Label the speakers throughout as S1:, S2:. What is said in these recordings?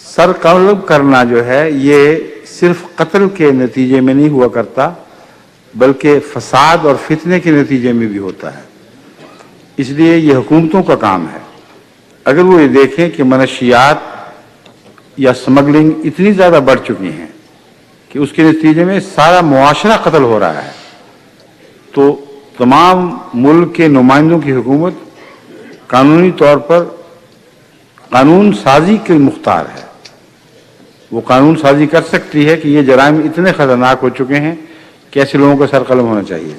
S1: سر قلب کرنا جو ہے یہ صرف قتل کے نتیجے میں نہیں ہوا کرتا بلکہ فساد اور فتنے کے نتیجے میں بھی ہوتا ہے. اس لیے یہ حکومتوں کا کام ہے. اگر وہ یہ دیکھیں کہ منشیات یا سمگلنگ اتنی زیادہ بڑھ چکی ہیں کہ اس کے نتیجے میں سارا معاشرہ قتل ہو رہا ہے, تو تمام ملک کے نمائندوں کی حکومت قانونی طور پر قانون سازی کے مختار ہے. وہ قانون سازی کر سکتی ہے کہ یہ جرائم اتنے خطرناک ہو چکے ہیں کہ ایسے لوگوں کا سر قلم ہونا چاہیے.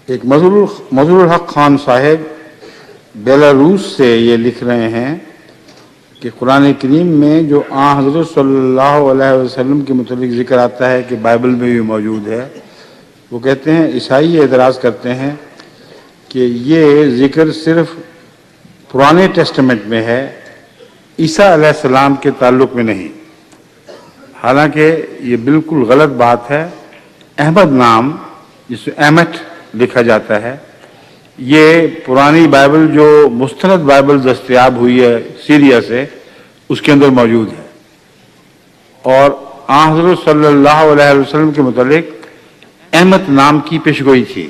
S1: ایک مظہور الحق خان صاحب بیلاروس سے یہ لکھ رہے ہیں کہ قرآن کریم میں جو حضرت صلی اللہ علیہ وسلم کے متعلق ذکر آتا ہے کہ بائبل میں بھی موجود ہے, وہ کہتے ہیں عیسائی اعتراض کرتے ہیں کہ یہ ذکر صرف پرانے ٹیسٹمنٹ میں ہے, عیسیٰ علیہ السلام کے تعلق میں نہیں. حالانکہ یہ بالکل غلط بات ہے. احمد نام جس میں احمد لکھا جاتا ہے, یہ پرانی بائبل جو مستند بائبل دستیاب ہوئی ہے سیریا سے, اس کے اندر موجود ہے. اور حضرت صلی اللہ علیہ وسلم کے متعلق احمد نام کی پیشگوئی تھی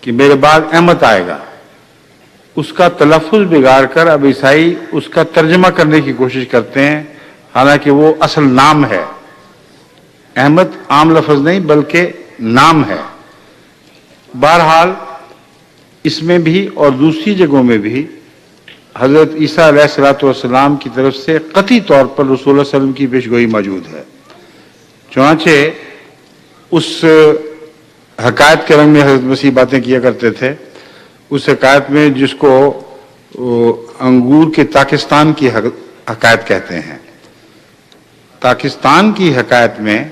S1: کہ میرے بعد احمد آئے گا. اس کا تلفظ بگاڑ کر اب عیسائی اس کا ترجمہ کرنے کی کوشش کرتے ہیں, حالانکہ وہ اصل نام ہے. احمد عام لفظ نہیں بلکہ نام ہے. بہرحال اس میں بھی اور دوسری جگہوں میں بھی حضرت عیسیٰ علیہ السلام کی طرف سے قطعی طور پر رسول اللہ صلی اللہ علیہ وسلم کی پیشگوئی موجود ہے. چنانچہ اس حکایت کے رنگ میں حضرت مسیح باتیں کیا کرتے تھے. اس حکایت میں جس کو انگور کے پاکستان کی حکایت کہتے ہیں, پاکستان کی حکایت میں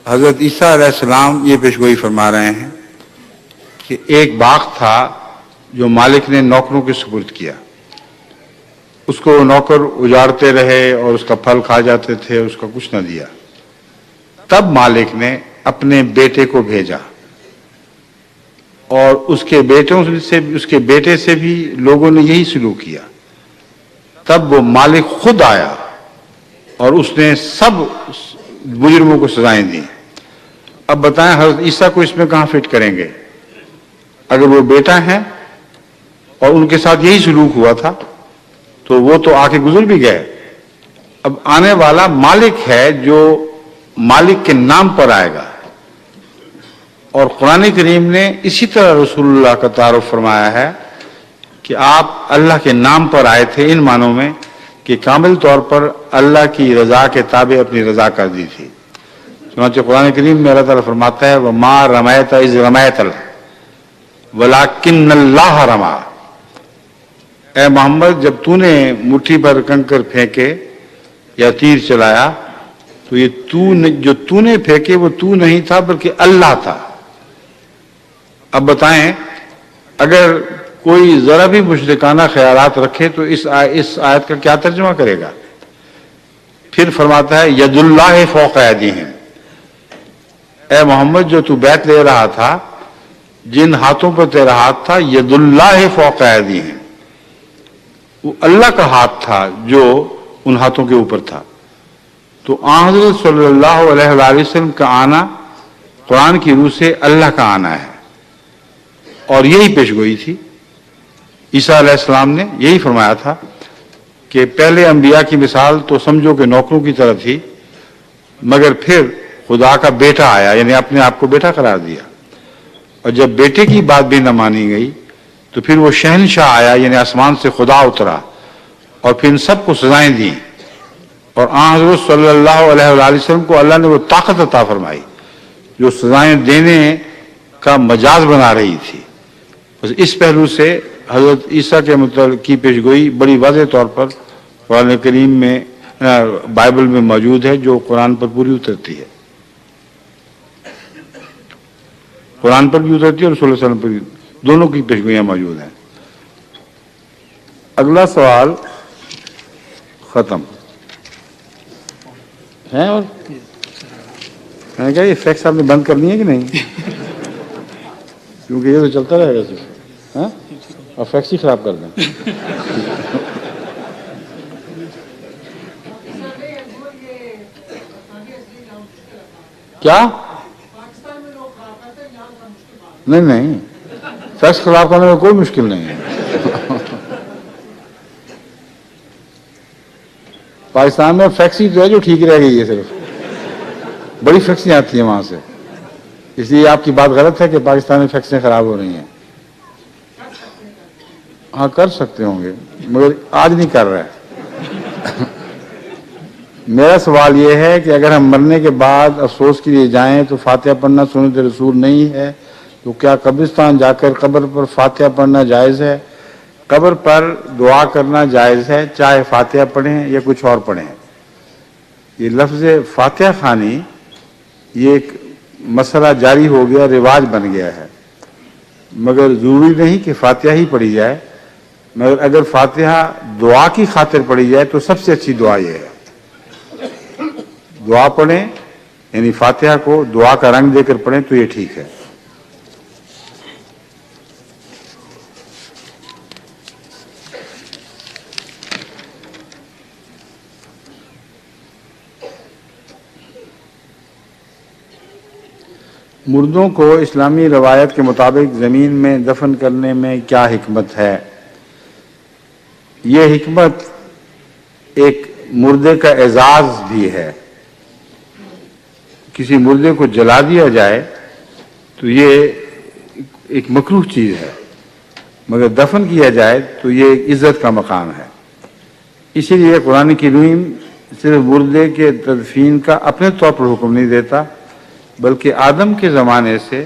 S1: حضرت عیسیٰ علیہ السلام یہ پیشگوئی فرما رہے ہیں کہ ایک باغ تھا جو مالک نے نوکروں کے سپرد کیا. اس کو نوکر اجاڑتے رہے اور اس کا پھل کھا جاتے تھے, اس کا کچھ نہ دیا. تب مالک نے اپنے بیٹے کو بھیجا اور اس کے بیٹے سے بھی لوگوں نے یہی سلوک کیا. تب وہ مالک خود آیا اور اس نے سب مجرموں کو سزائیں دیں. اب بتائیں حضرت عیسیٰ کو اس میں کہاں فٹ کریں گے؟ اگر وہ بیٹا ہیں اور ان کے ساتھ یہی سلوک ہوا تھا تو وہ تو آ کے گزر بھی گئے. اب آنے والا مالک ہے جو مالک کے نام پر آئے گا. اور قرآن کریم نے اسی طرح رسول اللہ کا تعارف فرمایا ہے کہ آپ اللہ کے نام پر آئے تھے, ان معنوں میں کہ کامل طور پر اللہ کی رضا کے تابع اپنی رضا کر دی تھی. چنانچہ قرآن کریم میں اللہ تعالیٰ فرماتا ہے وَمَا رَمَيْتَ إِذْ رَمَيْتَ وَلَكِنَّ اللَّهَ رَمَى. اے محمد, جب تو نے مٹھی پر کنکر پھینکے یا تیر چلایا تو یہ جو تو نے پھینکے وہ تو نہیں تھا بلکہ اللہ تھا. اب بتائیں اگر کوئی ذرا بھی مشرکانہ خیالات رکھے تو اس آیت کا کیا ترجمہ کرے گا؟ پھر فرماتا ہے ید اللہ فوق ایدیہم. اے محمد, جو تو بیعت لے رہا تھا, جن ہاتھوں پر تیرا ہاتھ تھا, ید اللہ فوق ایدیہم, وہ اللہ کا ہاتھ تھا جو ان ہاتھوں کے اوپر تھا. تو حضرت صلی اللہ علیہ وآلہ وسلم کا آنا قرآن کی روح سے اللہ کا آنا ہے, اور یہی پیشگوئی تھی. عیسیٰ علیہ السلام نے یہی فرمایا تھا کہ پہلے انبیاء کی مثال تو سمجھو کہ نوکروں کی طرح تھی, مگر پھر خدا کا بیٹا آیا, یعنی اپنے آپ کو بیٹا قرار دیا. اور جب بیٹے کی بات بھی نہ مانی گئی تو پھر وہ شہنشاہ آیا, یعنی آسمان سے خدا اترا اور پھر ان سب کو سزائیں دیں. اور حضرت صلی اللہ علیہ وآلہ وسلم کو اللہ نے وہ طاقت عطا فرمائی جو سزائیں دینے کا مجاز بنا رہی تھی. بس اس پہلو سے حضرت عیسیٰ کے متعلق کی پیشگوئی بڑی واضح طور پر قرآن کریم میں بائبل میں موجود ہے, جو قرآن پر پوری اترتی ہے. قرآن پر بھی اترتی ہے اور رسول اللہ صلی اللہ علیہ وسلم پر بھی, دونوں کی پیشگوئیاں موجود ہیں. اگلا سوال ختم. ہیں اور میں نے کہا یہ فیکس آپ نے بند کرنی ہے کہ نہیں؟ کیونکہ یہ تو چلتا رہے گا صرف، ہاں اور فیکس ہی خراب کر دیں۔ کیا؟ نہیں فیکس خلاف کرنے میں کوئی مشکل نہیں ہے۔ پاکستان میں فیکس ہی جو ہے جو ٹھیک رہ گئی ہے، صرف بڑی فیکسیں آتی ہیں وہاں سے، اس لیے آپ کی بات غلط ہے کہ پاکستان میں فیکسیں خراب ہو رہی ہیں۔ ہاں کر سکتے ہوں گے مگر آج نہیں کر رہے۔ میرا سوال یہ ہے کہ اگر ہم مرنے کے بعد افسوس کے لیے جائیں تو فاتحہ پڑھنا سنت رسول نہیں ہے، تو کیا قبرستان جا کر قبر پر فاتحہ پڑھنا جائز ہے؟ قبر پر دعا کرنا جائز ہے، چاہے فاتحہ پڑھیں یا کچھ اور پڑھیں۔ یہ لفظ فاتحہ خوانی یہ ایک مسئلہ جاری ہو گیا، رواج بن گیا ہے، مگر ضروری نہیں کہ فاتحہ ہی پڑھی جائے، مگر اگر فاتحہ دعا کی خاطر پڑھی جائے تو سب سے اچھی دعا یہ ہے دعا پڑھیں، یعنی فاتحہ کو دعا کا رنگ دے کر پڑھیں تو یہ ٹھیک ہے۔ مردوں کو اسلامی روایت کے مطابق زمین میں دفن کرنے میں کیا حکمت ہے؟ یہ حکمت ایک مردے کا اعزاز بھی ہے۔ کسی مردے کو جلا دیا جائے تو یہ ایک مکروہ چیز ہے، مگر دفن کیا جائے تو یہ ایک عزت کا مقام ہے۔ اسی لیے قرآن کریم صرف مردے کے تدفین کا اپنے طور پر حکم نہیں دیتا، بلکہ آدم کے زمانے سے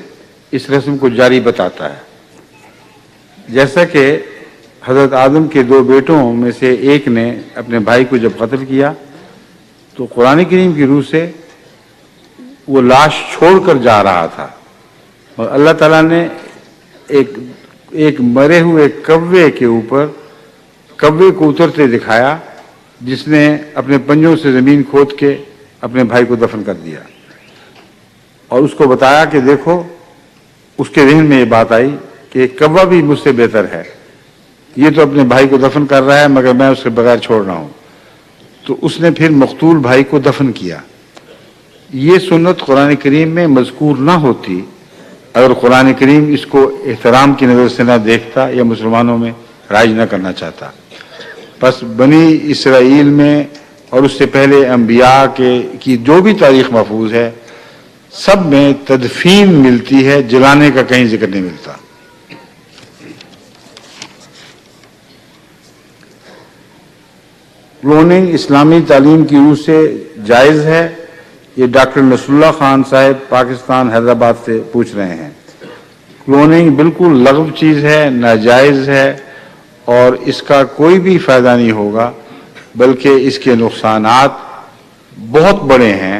S1: اس رسم کو جاری بتاتا ہے۔ جیسا کہ حضرت آدم کے 2 بیٹوں میں سے ایک نے اپنے بھائی کو جب قتل کیا تو قرآن کریم کی روح سے وہ لاش چھوڑ کر جا رہا تھا، اور اللہ تعالیٰ نے ایک مرے ہوئے کوے کے اوپر کوے کو اترتے دکھایا، جس نے اپنے پنجوں سے زمین کھود کے اپنے بھائی کو دفن کر دیا، اور اس کو بتایا کہ دیکھو، اس کے ذہن میں یہ بات آئی کہ ایک کوا بھی مجھ سے بہتر ہے، یہ تو اپنے بھائی کو دفن کر رہا ہے مگر میں اس کے بغیر چھوڑ رہا ہوں۔ تو اس نے پھر مقتول بھائی کو دفن کیا۔ یہ سنت قرآن کریم میں مذکور نہ ہوتی اگر قرآن کریم اس کو احترام کی نظر سے نہ دیکھتا یا مسلمانوں میں رائج نہ کرنا چاہتا۔ پس بنی اسرائیل میں اور اس سے پہلے انبیاء کی جو بھی تاریخ محفوظ ہے، سب میں تدفین ملتی ہے، جلانے کا کہیں ذکر نہیں ملتا۔ کلوننگ اسلامی تعلیم کی روح سے جائز ہے؟ یہ ڈاکٹر نصر اللہ خان صاحب پاکستان حیدرآباد سے پوچھ رہے ہیں۔ کلوننگ بالکل لغو چیز ہے، ناجائز ہے، اور اس کا کوئی بھی فائدہ نہیں ہوگا، بلکہ اس کے نقصانات بہت بڑے ہیں۔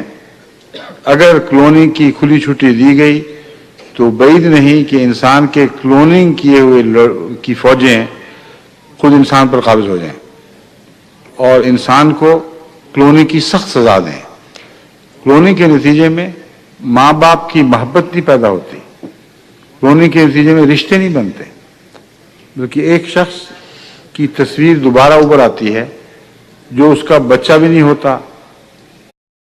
S1: اگر کلوننگ کی کھلی چھٹی دی گئی تو بعید نہیں کہ انسان کے کلوننگ کیے ہوئے کی فوجیں خود انسان پر قابض ہو جائیں اور انسان کو کلوننگ کی سخت سزا دیں۔ کلوننگ کے نتیجے میں ماں باپ کی محبت نہیں پیدا ہوتی، کلوننگ کے نتیجے میں رشتے نہیں بنتے، بلکہ ایک شخص کی تصویر دوبارہ ابھر آتی ہے جو اس کا بچہ بھی نہیں ہوتا